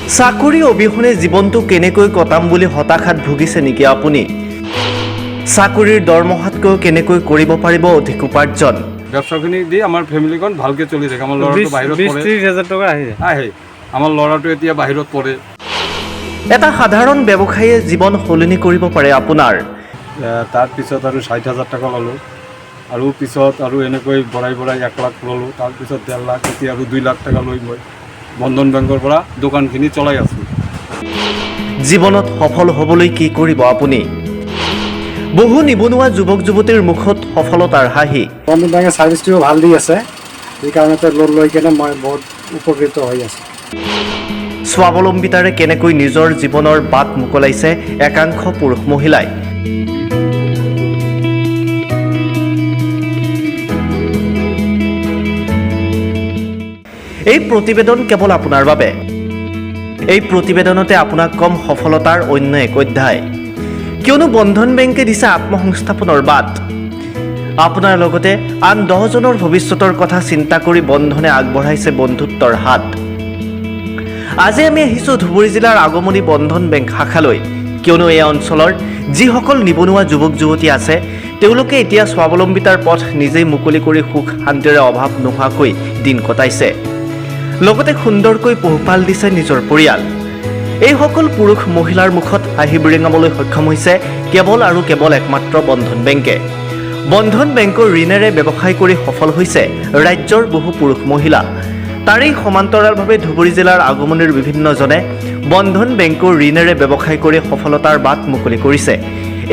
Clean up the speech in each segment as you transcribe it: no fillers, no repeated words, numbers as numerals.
চাকৰি অবিহনে জীৱনটো কেনেকৈ কটাম বুলি হতাশাত ভুগিছে নেকি আপুনি? চাকৰিৰ দৰমহাতকৈ কেনেকৈ কৰিব পাৰিব অধিক উপাৰ্জন? ব্যবসাখিনি দি আমাৰ ফ্যামিলিখন ভালকে চলি থাকে। আমাৰ ল'ৰাটো বাহিৰত পঢ়ে। 20-30,000 টকা আহে। আমাৰ ল'ৰাটো এতিয়া বাহিৰত পঢ়ে। এটা সাধাৰণ ব্যৱসায়ীয়ে জীৱন সলনি কৰিব পাৰে আপোনাৰ। তাৰ পিছত আৰু 60,000 টকা ল'লোঁ আৰু পিছত আৰু এনেকৈ বঢ়াই 1 লাখ ল'লোঁ। তাৰ পিছত 1.5 লাখ, এতিয়া আৰু 2 লাখ টকা লৈ মই বন্ধন বেংকৰ পৰা দোকানখিনি চলাই আছোঁ। জীৱনত সফল হ'বলৈ কি কৰিব আপুনি? বহু নিবনুৱা যুৱক যুৱতীৰ মুখত সফলতাৰ হাঁহি। বন্ধন বেংকে সাৰ্ভিসটিও ভাল দি আছে, সেইকাৰণে লোন লৈ কেনে মই বহুত উপকৃত হৈ আছোঁ। স্বাৱলম্বিতাৰে কেনেকৈ নিজৰ জীৱনৰ বাট মোকলাইছে একাংশ পুৰুষ মহিলাই। এই প্ৰতিবেদন কেৱল আপোনাৰ বাবে। এই প্ৰতিবেদনতে আপোনাক কম সফলতাৰ অন্য এক অধ্যায়, কিয়নো বন্ধন বেংকে দিছে আত্মসংস্থাপনৰ বাট। আপোনাৰ লগতে আন 10 জনৰ ভৱিষ্যতৰ কথা চিন্তা কৰি বন্ধনে আগবঢ়াইছে বন্ধুত্বৰ হাত। আজি আমি আহিছোঁ ধুবুৰী জিলাৰ আগমনী বন্ধন বেংক শাখালৈ, কিয়নো এই অঞ্চলৰ যিসকল নিবনুৱা যুৱক যুৱতী আছে তেওঁলোকে এতিয়া স্বাৱলম্বিতাৰ পথ নিজেই মুকলি কৰি সুখ শান্তিৰে অভাৱ নোহোৱাকৈ দিন কটাইছে, লগতে সুন্দৰকৈ পোহপাল দিছে নিজৰ পৰিয়াল। এইসকল পুৰুষ মহিলাৰ মুখত হাঁহি বিৰিঙাবলৈ সক্ষম হৈছে কেৱল আৰু কেৱল একমাত্ৰ বন্ধন বেংকে। বন্ধন বেংকৰ ঋণেৰে ব্যৱসায় কৰি সফল হৈছে ৰাজ্যৰ বহু পুৰুষ মহিলা। তাৰেই সমান্তৰালভাৱে ধুবুৰী জিলাৰ আগমনীৰ বিভিন্নজনে বন্ধন বেংকৰ ঋণেৰে ব্যৱসায় কৰি সফলতাৰ বাট মুকলি কৰিছে।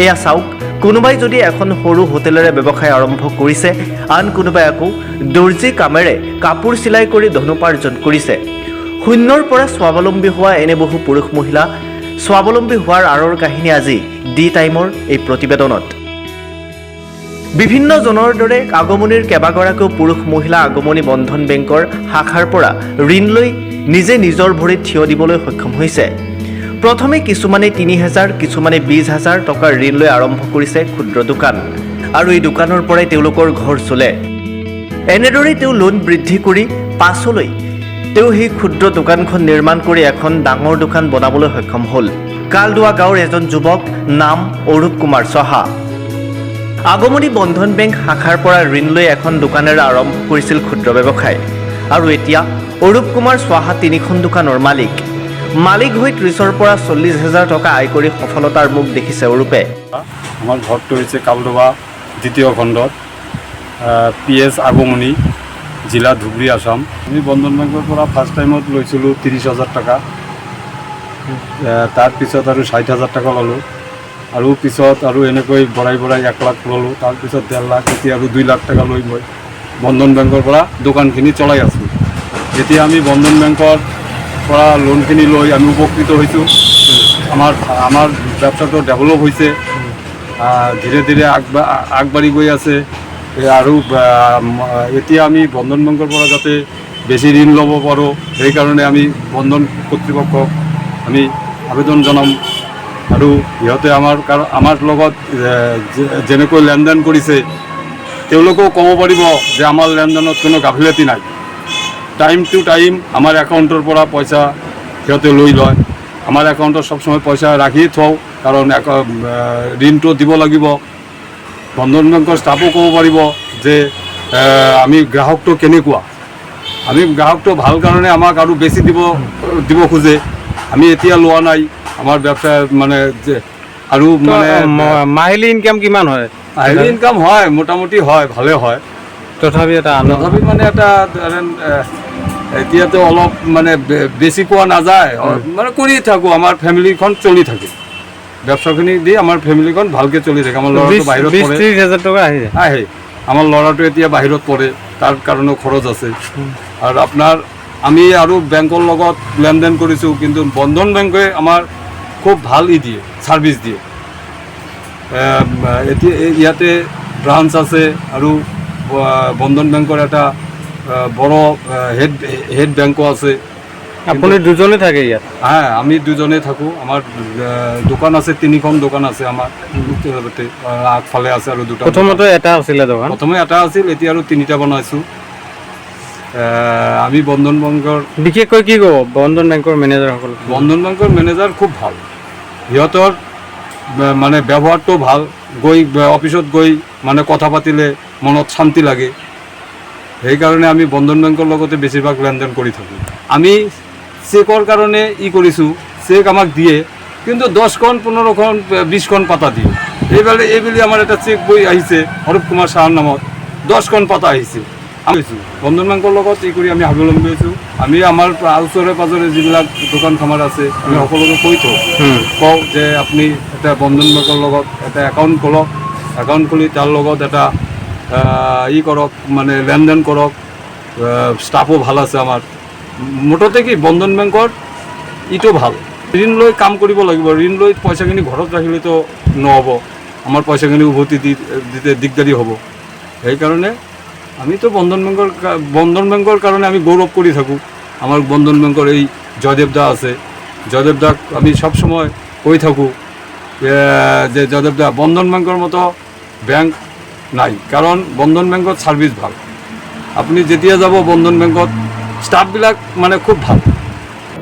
এয়া চাওক, কোনোবাই যদি এখন সৰু হোটেলেৰে ব্যৱসায় আৰম্ভ কৰিছে, আন কোনোবাই আকৌ দৰ্জী কামেৰে কাপোৰ চিলাই কৰি ধনোপাৰ্জন কৰিছে। শূন্যৰ পৰা স্বাৱলম্বী হোৱা এনে বহু পুৰুষ মহিলা স্বাৱলম্বী হোৱাৰ আঁৰৰ কাহিনী আজি ডি টাইমৰ এই প্ৰতিবেদনত। বিভিন্ন জনৰ দৰে আগমনীৰ কেইবাগৰাকীও পুৰুষ মহিলা আগমনী বন্ধন বেংকৰ শাখাৰ পৰা ঋণ লৈ নিজে নিজৰ ভৰিত থিয় দিবলৈ সক্ষম হৈছে। প্ৰথমে কিছুমানে 3,000, কিছুমানে 20,000 টকাৰ ঋণ লৈ আৰম্ভ কৰিছে ক্ষুদ্ৰ দোকান, আৰু এই দোকানৰ পৰাই তেওঁলোকৰ ঘৰ চলে। এনেদৰে তেওঁ লোন বৃদ্ধি কৰি পাছলৈ তেওঁ সেই ক্ষুদ্ৰ দোকানখন নিৰ্মাণ কৰি এখন ডাঙৰ দোকান বনাবলৈ সক্ষম হ'ল। কালদুৱা গাঁৱৰ এজন যুৱক, নাম অৰূপ কুমাৰ চহা। আগমনী বন্ধন বেংক শাখাৰ পৰা ঋণ লৈ এখন দোকানেৰে আৰম্ভ কৰিছিল ক্ষুদ্ৰ ব্যৱসায়, আৰু এতিয়া অৰূপ কুমাৰ চহা 3খন দোকানৰ মালিক হৈ 30,000 পৰা 40,000 টকা আয় কৰি সফলতাৰ মুখ দেখিছে অৰূপে। আমাৰ ঘৰটো হৈছে কালদুৱা 2য় খণ্ডত, PS আগমনী, জিলা ধুবুৰী, আসাম। আমি বন্ধন বেংকৰ পৰা ফাৰ্ষ্ট টাইমত লৈছিলোঁ 30,000 টকা। তাৰ পিছত আৰু 60,000 টকা ল'লোঁ, আৰু পিছত আৰু এনেকৈ বঢ়াই 1 লাখ ল'লোঁ। তাৰপিছত 1.5 লাখ, এতিয়া আৰু 2 লাখ টকা লৈ মই বন্ধন বেংকৰ পৰা দোকানখিনি চলাই আছোঁ। এতিয়া আমি বন্ধন বেংকৰ পৰা লোনখিনি লৈ আমি উপকৃত হৈছোঁ। আমাৰ ব্যৱসায়টো ডেভেলপ হৈছে, ধীৰে ধীৰে আগবাঢ়ি গৈ আছে। আৰু এতিয়া আমি বন্ধন বেংকৰ পৰা যাতে বেছি ঋণ ল'ব পাৰোঁ, সেইকাৰণে আমি বন্ধন কৰ্তৃপক্ষক আমি আবেদন জনাম। আৰু সিহঁতে আমাৰ লগত যেনেকৈ লেনদেন কৰিছে তেওঁলোকেও ক'ব পাৰিব যে আমাৰ লেনদেনত কোনো গাফিলতি নাই। টাইম টু টাইম আমাৰ একাউণ্টৰ পৰা পইচা সিহঁতে লৈ লয়। আমাৰ একাউণ্টত সবসময় পইচা ৰাখি থওঁ, কাৰণ ঋণটো দিব লাগিব। বন্ধন বেংকৰ ষ্টাফো ক'ব পাৰিব যে আমি গ্ৰাহকটো কেনেকুৱা। আমি গ্ৰাহকটো ভাল কাৰণে আমাক আৰু বেছি দিব খোজে। আমি এতিয়া লোৱা নাই, আমাৰ ব্যৱসায় মানে আৰু মানে মাহিলী ইনকাম কিমান হয়? মাহিলী ইনকাম হয়, মোটামুটি হয়, ভালে হয়। তথাপি মানে এটা এতিয়াতো অলপ মানে বেছি পোৱা নাযায়, মানে কৰি থাকোঁ, আমাৰ ফেমিলিখন চলি থাকে। ব্যৱসায়খিনি দি আমাৰ ফেমিলিখন ভালকে চলি থাকে। আমাৰ ল'ৰাটো বাহিৰত পঢ়ে। 20-30,000 টকা আহে। আমাৰ ল'ৰাটো এতিয়া বাহিৰত পঢ়ে, তাৰ কাৰণেও খৰচ আছে। আৰু আমি আৰু বেংকৰ লগত লেনদেন কৰিছোঁ, কিন্তু বন্ধন বেংকে আমাৰ খুব ভাল দিয়ে, ছাৰ্ভিচ দিয়ে। এতিয়া ইয়াতে ব্ৰাঞ্চ আছে, আৰু বন্ধন বেংকৰ এটা বড় হেড বেংকো আছে। আপুনি দুজনে থাকে ইয়াত? হ্যাঁ, আমি দুজনে থাকোঁ। আমাৰ দোকান আছে, 3খন দোকান আছে আমাৰ। আগফালে আছে আৰু 2টা। প্ৰথমতে এটা আছিলে দোকান? প্ৰথমে এটা আছিল, এতিয়া আৰু 3টা বনাইছোঁ। আমি বন্ধন বেংকৰ বিশেষকৈ কি ক'ব বন্ধন বেংকৰ মেনেজাৰসকল? বন্ধন বেংকৰ মেনেজাৰ খুব ভাল, সিহঁতৰ মানে ব্যৱহাৰটো ভাল, গৈ অফিচত গৈ মানে কথা পাতিলে মনত শান্তি লাগে, সেইকাৰণে আমি বন্ধন বেংকৰ লগতে বেছিভাগ লেনদেন কৰি থাকোঁ। আমি চেকৰ কাৰণে কৰিছোঁ, চেক আমাক দিয়ে, কিন্তু 10খন 15খন 20খন পাতা দিয়ে। এইবেলি আমাৰ এটা চেক বই আহিছে অৰূপ কুমাৰ চাহাৰ নামত, 10খন পাতা আহিছে। আমি বন্ধন বেংকৰ লগত কৰি আমি স্বাৱলম্বী হৈছোঁ। আমি আমাৰ ওচৰে পাঁজৰে যিবিলাক দোকান খামাৰ আছে আমি সকলোকে কৈ কওঁ যে আপুনি এটা বন্ধন বেংকৰ লগত এটা একাউণ্ট খোলক, একাউণ্ট খুলি তাৰ লগত এটা কৰক, মানে লেনদেন কৰক, ষ্টাফো ভাল আছে আমাৰ। মুঠতে কি বন্ধন বেংকৰ ভাল, ঋণ লৈ কাম কৰিব লাগিব, ঋণ লৈ পইচাখিনি ঘৰত ৰাখিলেতো নহ'ব, আমাৰ পইচাখিনি উভতি দিতে দিগদাৰী হ'ব। সেইকাৰণে আমিতো বন্ধন বেংকৰ কাৰণে আমি গৌৰৱ কৰি থাকোঁ। আমাৰ বন্ধন বেংকৰ এই জয়দেৱ দা আছে, জয়দেৱ দাক আমি সব সময় কৈ থাকোঁ যে জয়দেৱ দা বন্ধন বেংকৰ মতো বেংক নাই, কাৰণ বন্ধন বেংকত ছাৰ্ভিচ ভাল। আপুনি যেতিয়া যাব বন্ধন বেংকত ষ্টাফবিলাক মানে খুব ভাল।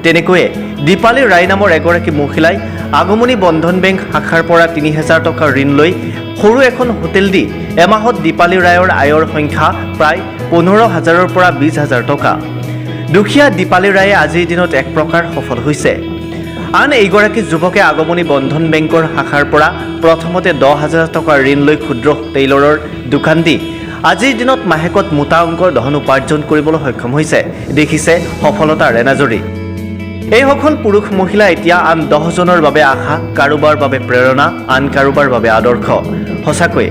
তেনেকৈয়ে দীপালী ৰায় নামৰ এগৰাকী মহিলাই আগমনী বন্ধন বেংক শাখাৰ পৰা 3000 টকা ঋণ লৈ সৰু এখন হোটেল দি এমাহত দীপালী ৰায়ৰ আয়ৰ সংখ্যা প্ৰায় 15,000ৰ পৰা 20,000 টকা। দুখীয়া দীপালী ৰায়ে আজিৰ দিনত এক প্ৰকাৰ সফল হৈছে। আন এইগৰাকী যুৱকে আগমনী বন্ধন বেংকৰ শাখাৰ পৰা প্ৰথমতে 10,000 টকা ঋণ লৈ ক্ষুদ্ৰ টেইলৰৰ দোকান দি আজিৰ দিনত মাহেকত মোটা অংকৰ ধন উপাৰ্জন কৰিবলৈ সক্ষম হৈছে। দেখিছে সফলতাৰ এনাজৰী। এইসকল পুৰুষ মহিলা এতিয়া আন 10জনৰ বাবে আশা, কাৰোবাৰ বাবে প্ৰেৰণা, আন কাৰোবাৰ বাবে আদৰ্শ। সঁচাকৈ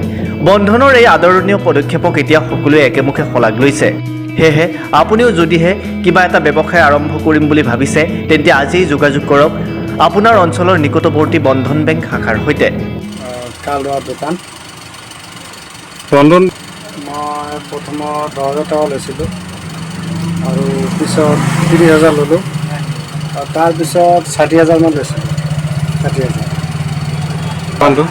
বন্ধনৰ এই আদৰণীয় পদক্ষেপক এতিয়া সকলোৱে একেমুখে শলাগ লৈছে। সেয়েহে আপুনিও যদিহে কিবা এটা ব্যৱসায় আৰম্ভ কৰিম বুলি ভাবিছে তেন্তে আজিই যোগাযোগ কৰক আপোনাৰ অঞ্চলৰ নিকটৱৰ্তী বন্ধন বেংক শাখাৰ সৈতে। কালুৱা দোকান বন্ধন মই প্ৰথমত 10,000 টকা লৈছিলোঁ আৰু পিছত 30,000 ল'লোঁ আৰু তাৰপিছত 60,000 মান লৈছিলোঁ। 60,000 বন্ধু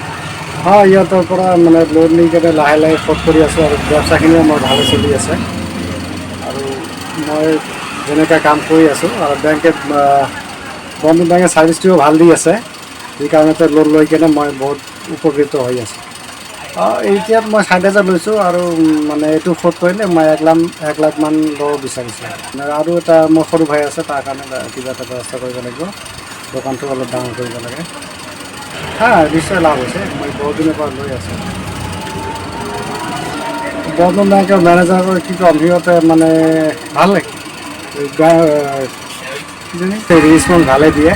হয়, ইহঁতৰ পৰা মানে লোন নি কেনে লাহে লাহে শোধ কৰি আছোঁ আৰু ব্যৱসায়খিনিও মোৰ ভালে চলি আছে। আৰু মই যেনেকৈ কাম কৰি আছোঁ আৰু বন্ধন বেংকে ছাৰ্ভিচটোও ভাল দি আছে, সেইকাৰণতে লোন লৈ কেনে মই বহুত উপকৃত হৈ আছোঁ। এতিয়াত মই 60,000 লৈছোঁ আৰু মানে এইটো শোধ কৰিলে মই 1 লাখ মান ল'ব বিচাৰিছোঁ। আৰু এটা মোৰ সৰু ভাই আছে, তাৰ কাৰণে কিবা এটা ব্যৱস্থা কৰিব লাগিব, দোকানটো অলপ ডাঙৰ কৰিব লাগে। নিশ্চয় লাভ হৈছে, মই বহুত দিনৰ পৰা লৈ আছোঁ। বন্ধন বেংকৰ মেনেজাৰ কি ক'ম, সিহঁতে মানে ভাল লাগে, ৰেচপন্স ভালে দিয়ে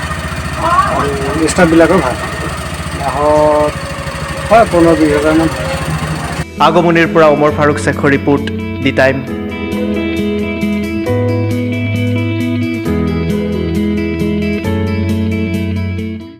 আৰু ষ্টাফবিলাকো ভাল। মাহত হয় 15-20 হাজাৰ মান। আগমনীৰ পৰা ওমৰ ফাৰুক শ্বেখৰ ৰিপোৰ্ট, দি টাইম।